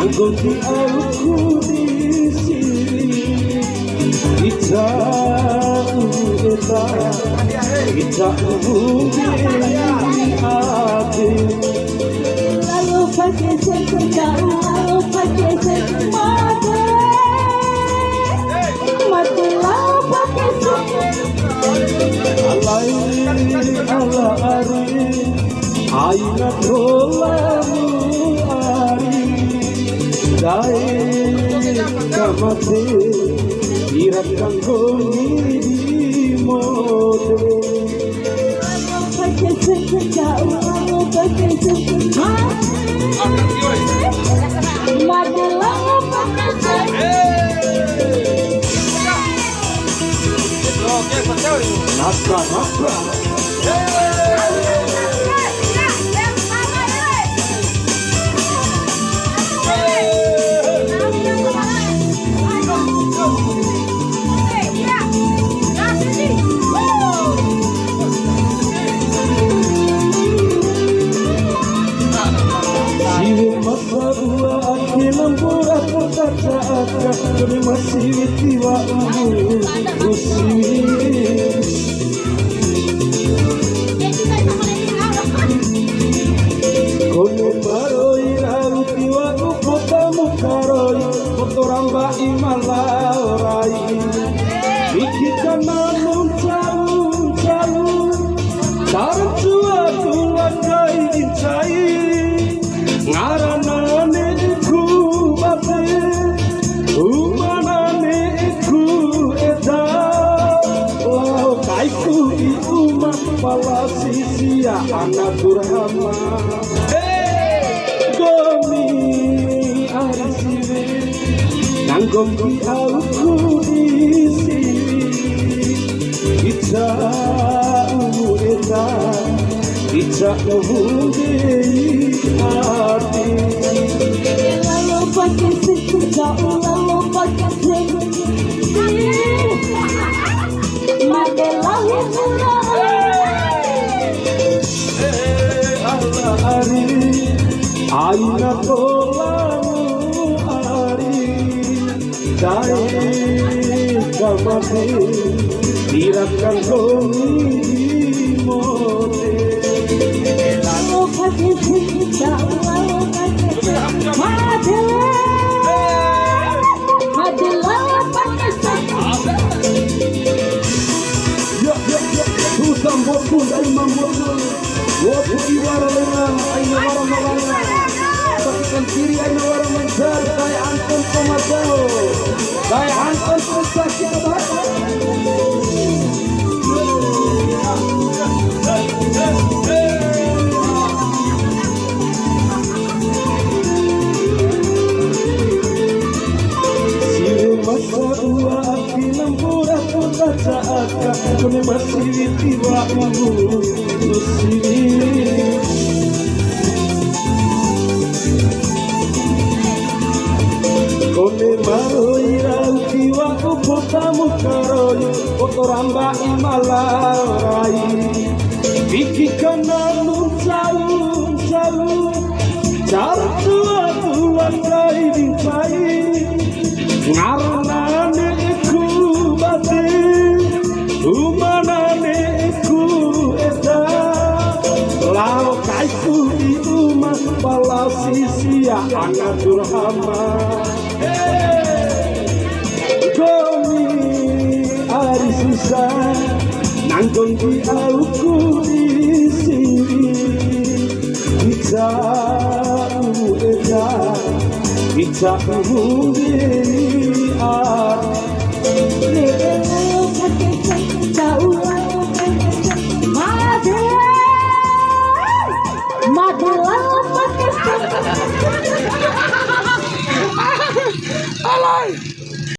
Anggoki aku di sini, kita hati. Lalu pakai sekedar, lalu pakai sekedar, mati lalu pakai sekedar. Allah ari, aina tolamu ari. Dai kamate iratkan koni di mode. Lalu pakai sekedar, lalu pakai sekedar, mati lalu pakai sekedar. Napra. Masih tiwa kono baroi raru tiwa kota mukaroi kotoramba imalarai ikita namun calu tarjua tulan kai incai ngaranane ku bate umanane ku eda lau kaiku di umat palasi sia anak durhama gomi arisire nanggom di aku di sini kita eda kita di hati. Lalu pakai sekedar, lalu pakai sekedar, mati lalu Allah ari, aina tolamu ari, dai kamate iratkan koni di mode. lalu pakai sekedar, lalu pakai sekedar, mati lalu pakai sekedar. Ya, susah bokun dari mamboku. Woku iwara lena, aina wara malanga. Sakikan kiri aina wara menjar, saya anton komateo. Saya anton pesakit bapak. Kone masih tiba kone maroi rau tiwa kotamu karoi kotoramba imalarai bikikan nanu calu cartua tulan kai dincai ngaranane ku bate umanane ku eda lau kaiku di umat balasi sia anak durhama gomi ari susah nanggung di aku di sini kita eda kita di